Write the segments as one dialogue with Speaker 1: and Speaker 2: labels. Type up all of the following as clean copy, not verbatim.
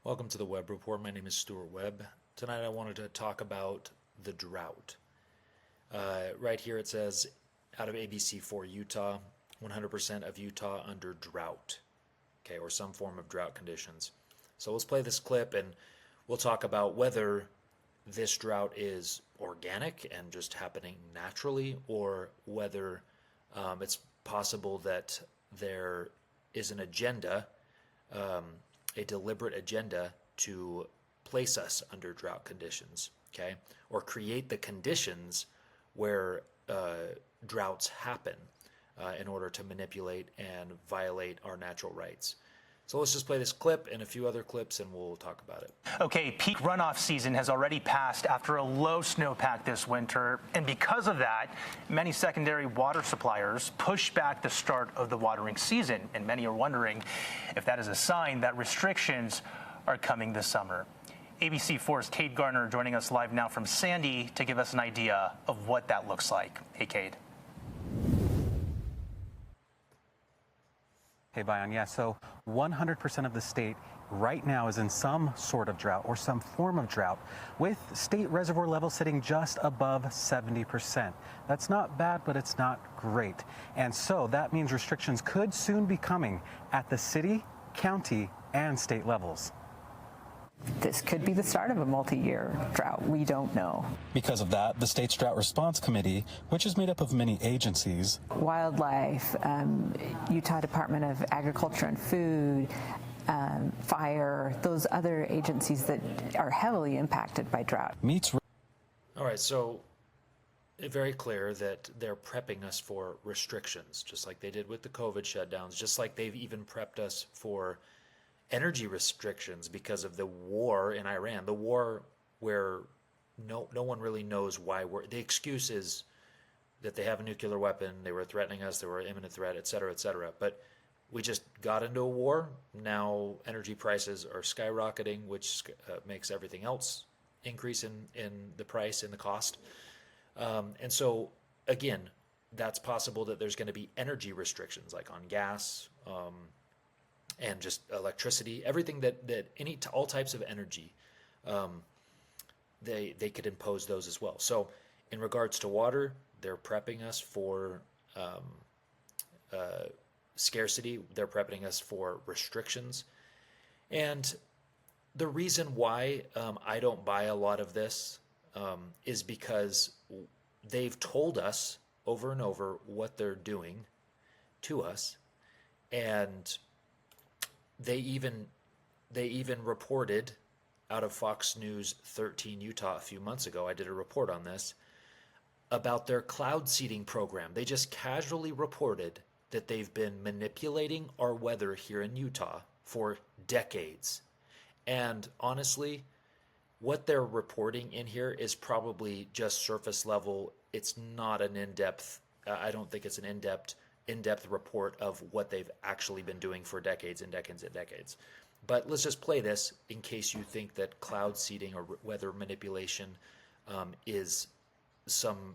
Speaker 1: Welcome to the Webb Report. My name is Stuart Webb. Tonight I wanted to talk about the drought. Right here it says, out of ABC4 Utah, 100% of Utah under drought, okay, or some form of drought conditions. So let's play this clip and we'll talk about whether this drought is organic and just happening naturally, or whether it's possible that there is an agenda, a deliberate agenda to place us under drought conditions, okay, or create the conditions where droughts happen in order to manipulate and violate our natural rights. So let's just play this clip and a few other clips and we'll talk about it.
Speaker 2: Okay, peak runoff season has already passed after a low snowpack this winter, and because of that, many secondary water suppliers pushed back the start of the watering season, and many are wondering if that is a sign that restrictions are coming this summer. ABC4's Cade Garner joining us live now from Sandy to give us an idea of what that looks like. Hey, Cade.
Speaker 3: Hey, Bayan. Yeah, so 100% of the state right now is in some sort of drought or some form of drought, with state reservoir levels sitting just above 70%. That's not bad, but it's not great. And so that means restrictions could soon be coming at the city, county, and state levels.
Speaker 4: This could be the start of a multi-year drought. We don't know.
Speaker 3: Because of that, the state's Drought Response Committee, which is made up of many agencies,
Speaker 4: Wildlife, Utah Department of Agriculture and Food, Fire, those other agencies that are heavily impacted by drought.
Speaker 3: meets.
Speaker 1: All right, so very clear that they're prepping us for restrictions, just like they did with the COVID shutdowns, just like they've even prepped us for energy restrictions because of the war in Iran, the war where no one really knows why the excuse is that they have a nuclear weapon, they were threatening us, they were an imminent threat, et cetera, but we just got into a war. Now energy prices are skyrocketing, which makes everything else increase in the price, in the cost. And so again, that's possible that there's going to be energy restrictions like on gas, and just electricity, everything all types of energy, they could impose those as well. So in regards to water, they're prepping us for scarcity. They're prepping us for restrictions. And the reason why I don't buy a lot of this is because they've told us over and over what they're doing to us, and they even reported out of Fox News 13 Utah a few months ago. I did a report on this about their cloud seeding program. They just casually reported that they've been manipulating our weather here in Utah for decades. And honestly, what they're reporting in here is probably just surface level. It's not an in-depth, I don't think it's an in-depth report of what they've actually been doing for decades and decades and decades. But let's just play this in case you think that cloud seeding or weather manipulation is some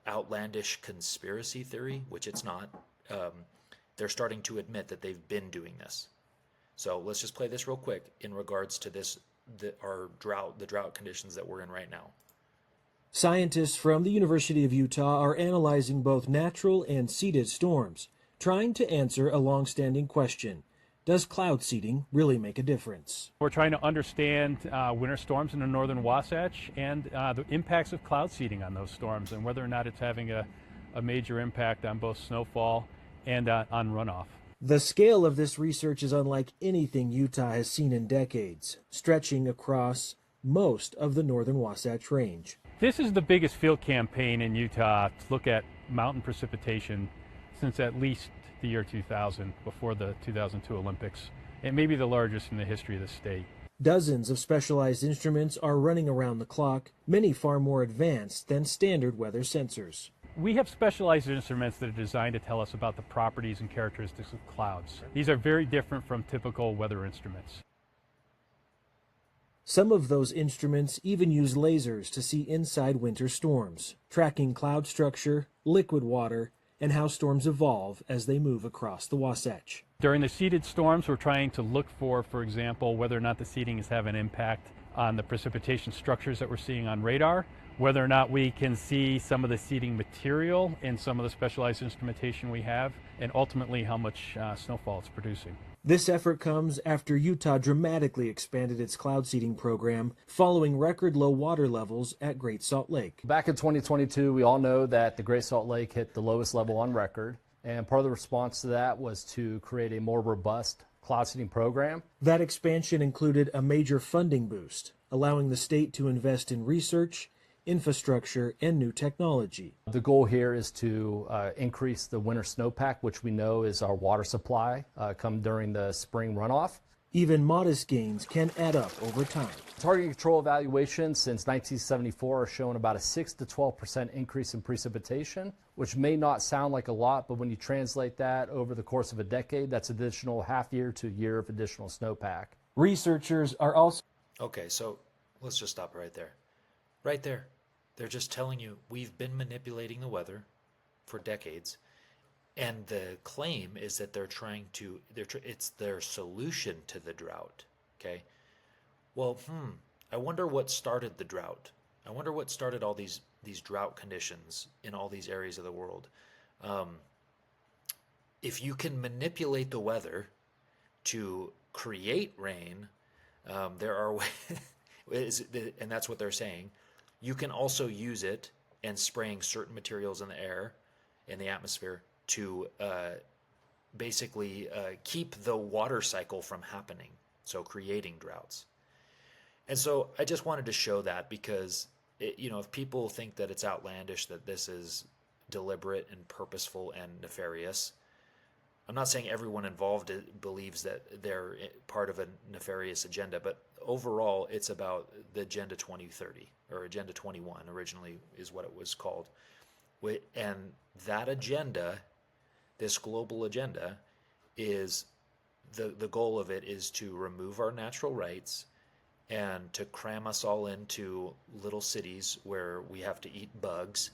Speaker 1: outlandish conspiracy theory, which it's not. They're starting to admit that they've been doing this. So let's just play this real quick in regards to this, the drought conditions that we're in right now.
Speaker 5: Scientists from the University of Utah are analyzing both natural and seeded storms, trying to answer a long-standing question. Does cloud seeding really make a difference?
Speaker 6: We're trying to understand winter storms in the northern Wasatch and the impacts of cloud seeding on those storms, and whether or not it's having a major impact on both snowfall and on runoff.
Speaker 5: The scale of this research is unlike anything Utah has seen in decades, stretching across most of the northern Wasatch Range.
Speaker 6: This is the biggest field campaign in Utah to look at mountain precipitation since at least the year 2000, before the 2002 Olympics. It may be the largest in the history of the state.
Speaker 5: Dozens of specialized instruments are running around the clock, many far more advanced than standard weather sensors.
Speaker 6: We have specialized instruments that are designed to tell us about the properties and characteristics of clouds. These are very different from typical weather instruments.
Speaker 5: Some of those instruments even use lasers to see inside winter storms, tracking cloud structure, liquid water, and how storms evolve as they move across the Wasatch.
Speaker 6: During the seeded storms, we're trying to look for example, whether or not the seeding is having an impact on the precipitation structures that we're seeing on radar, whether or not we can see some of the seeding material in some of the specialized instrumentation we have, and ultimately how much snowfall it's producing.
Speaker 5: This effort comes after Utah dramatically expanded its cloud seeding program following record low water levels at Great Salt Lake.
Speaker 7: Back in 2022, we all know that the Great Salt Lake hit the lowest level on record, and part of the response to that was to create a more robust cloud seeding program.
Speaker 5: That expansion included a major funding boost, allowing the state to invest in research, infrastructure, and new technology.
Speaker 7: The goal here is to increase the winter snowpack, which we know is our water supply come during the spring runoff.
Speaker 5: Even modest gains can add up over time.
Speaker 7: Target control evaluations since 1974 are showing about a 6 to 12% increase in precipitation, which may not sound like a lot, but when you translate that over the course of a decade, that's additional half year to a year of additional snowpack.
Speaker 5: Researchers are also...
Speaker 1: Okay, so let's just stop right there. Right there. They're just telling you we've been manipulating the weather for decades, and the claim is that they're trying to, it's their solution to the drought. Okay. Well, I wonder what started the drought. I wonder what started all these drought conditions in all these areas of the world. If you can manipulate the weather to create rain, there are ways, and that's what they're saying. You can also use it and spraying certain materials in the air, in the atmosphere, to basically keep the water cycle from happening, so creating droughts. And so I just wanted to show that because, if people think that it's outlandish that this is deliberate and purposeful and nefarious, I'm not saying everyone involved believes that they're part of a nefarious agenda, but overall it's about the Agenda 2030, or Agenda 21 originally is what it was called. And that agenda, this global agenda, is the goal of it is to remove our natural rights and to cram us all into little cities where we have to eat bugs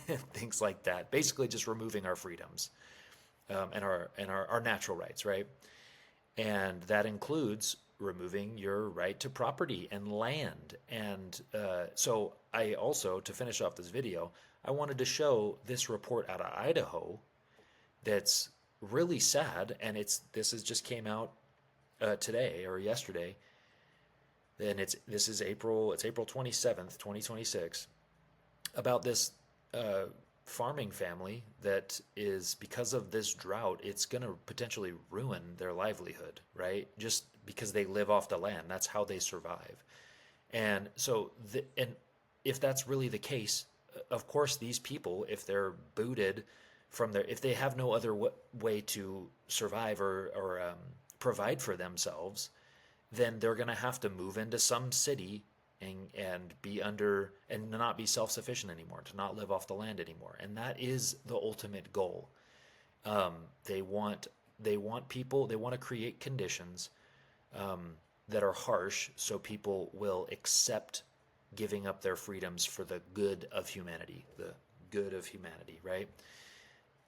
Speaker 1: and things like that. Basically just removing our freedoms. And our natural rights, right? And that includes removing your right to property and land. And so I also, to finish off this video, I wanted to show this report out of Idaho that's really sad, and this just came out today or yesterday, and this is April 27th, 2026, about this farming family that is, because of this drought, it's going to potentially ruin their livelihood, right? Just because they live off the land, that's how they survive. And so, and if that's really the case, of course, these people, if they're booted from if they have no other way to survive or provide for themselves, then they're going to have to move into some city and be under and not be self-sufficient anymore, to not live off the land anymore. And that is the ultimate goal. They want to create conditions that are harsh so people will accept giving up their freedoms for the good of humanity, right?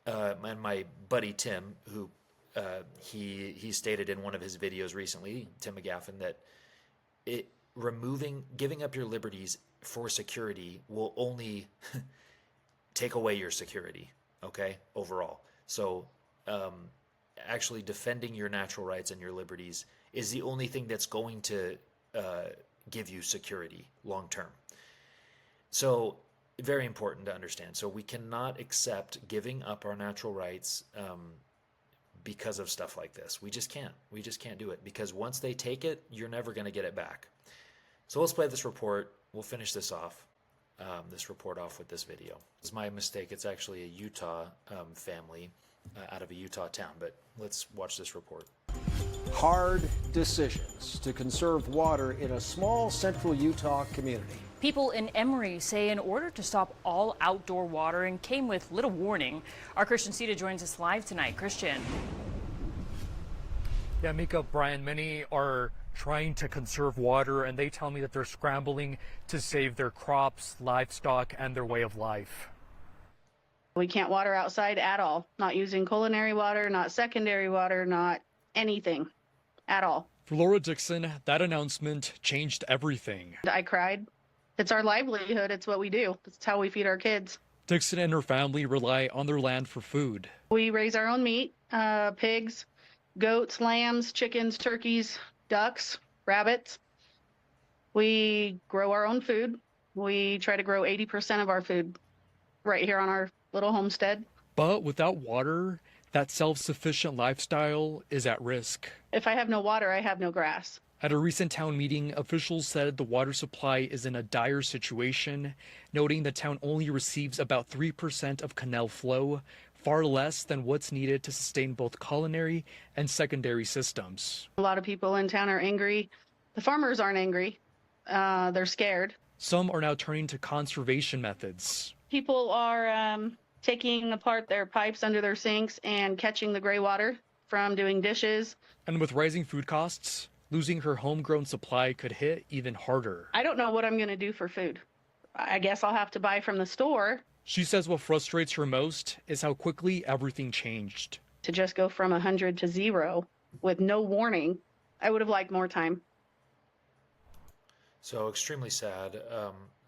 Speaker 1: And my buddy Tim, who he stated in one of his videos recently, Tim McGaffin, that giving up your liberties for security will only take away your security, okay, overall. So actually defending your natural rights and your liberties is the only thing that's going to give you security long term. So very important to understand. So we cannot accept giving up our natural rights because of stuff like this. We just can't. We just can't do it, because once they take it, you're never going to get it back. So let's play this report. We'll finish this report off with this video. It's my mistake. It's actually a Utah family out of a Utah town, but let's watch this report.
Speaker 8: Hard decisions to conserve water in a small central Utah community.
Speaker 9: People in Emory say an order to stop all outdoor watering came with little warning. Our Christian Sita joins us live tonight. Christian.
Speaker 10: Yeah, Mika, Brian, many are trying to conserve water, and they tell me that they're scrambling to save their crops, livestock, and their way of life.
Speaker 11: We can't water outside at all, not using culinary water, not secondary water, not anything at all.
Speaker 10: For Laura Dixon, that announcement changed everything.
Speaker 11: I cried. It's our livelihood. It's what we do. It's how we feed our kids.
Speaker 10: Dixon and her family rely on their land for food.
Speaker 11: We raise our own meat, pigs, goats, lambs, chickens, turkeys, ducks, rabbits. We grow our own food. We try to grow 80% of our food right here on our little homestead.
Speaker 10: But without water, that self-sufficient lifestyle is at risk.
Speaker 11: If I have no water, I have no grass.
Speaker 10: At a recent town meeting, officials said the water supply is in a dire situation, noting the town only receives about 3% of canal flow, far less than what's needed to sustain both culinary and secondary systems.
Speaker 11: A lot of people in town are angry. The farmers aren't angry. They're scared.
Speaker 10: Some are now turning to conservation methods.
Speaker 11: People are taking apart their pipes under their sinks and catching the gray water from doing dishes.
Speaker 10: And with rising food costs, losing her homegrown supply could hit even harder.
Speaker 11: I don't know what I'm going to do for food. I guess I'll have to buy from the store.
Speaker 10: She says what frustrates her most is how quickly everything changed.
Speaker 11: To just go from 100 to 0 with no warning, I would have liked more time.
Speaker 1: So extremely sad.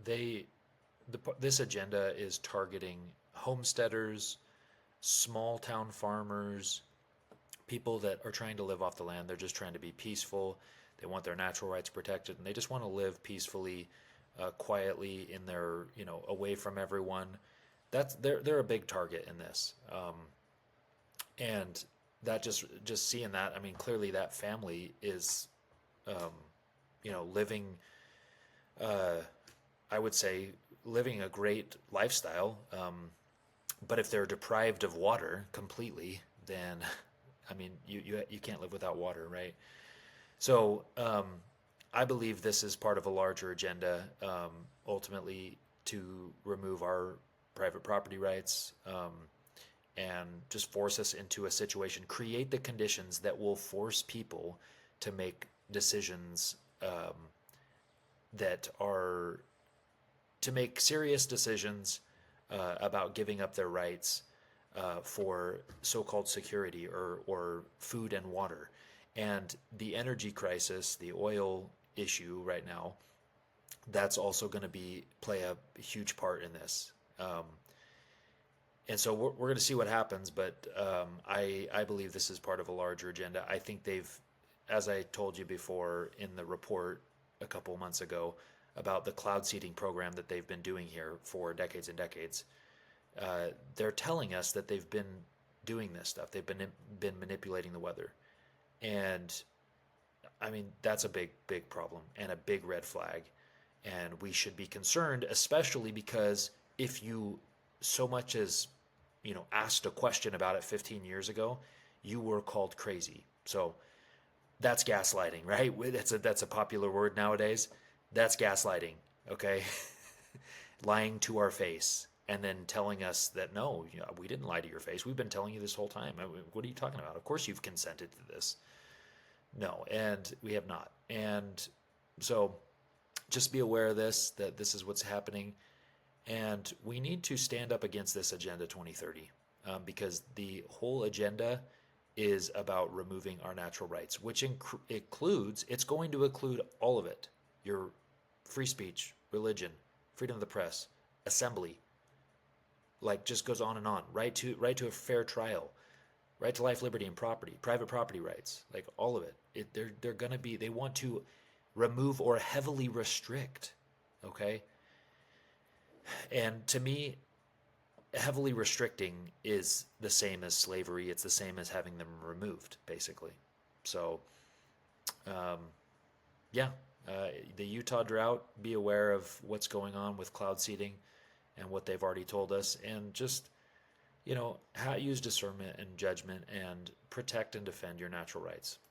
Speaker 1: This agenda is targeting homesteaders, small town farmers, people that are trying to live off the land. They're just trying to be peaceful. They want their natural rights protected, and they just want to live peacefully, quietly in their, away from everyone. They're a big target in this, and that just seeing that, I mean, clearly that family is, living. I would say living a great lifestyle, but if they're deprived of water completely, then I mean you can't live without water, right? So I believe this is part of a larger agenda, ultimately to remove our private property rights and just force us into a situation, create the conditions that will force people to make decisions that are to make serious decisions about giving up their rights for so-called security or food and water. And the energy crisis, the oil issue right now, that's also going to play a huge part in this. And so we're going to see what happens, but I believe this is part of a larger agenda. I think they've, as I told you before in the report a couple months ago about the cloud seeding program that they've been doing here for decades and decades, they're telling us that they've been doing this stuff. They've been manipulating the weather. And I mean, that's a big problem and a big red flag. And we should be concerned, especially because if you so much as, asked a question about it 15 years ago, you were called crazy. So that's gaslighting, right? That's a popular word nowadays. That's gaslighting, okay? Lying to our face and then telling us that, no, we didn't lie to your face. We've been telling you this whole time. What are you talking about? Of course you've consented to this. No, and we have not. And so just be aware of this, that this is what's happening. And we need to stand up against this Agenda 2030 because the whole agenda is about removing our natural rights, which includes, it's going to include all of it. Your free speech, religion, freedom of the press, assembly, like just goes on and on. Right to a fair trial, right to life, liberty, and property, private property rights, like all of it. They want to remove or heavily restrict, okay? And to me, heavily restricting is the same as slavery. It's the same as having them removed, basically. So, the Utah drought, be aware of what's going on with cloud seeding and what they've already told us. And just, use discernment and judgment and protect and defend your natural rights.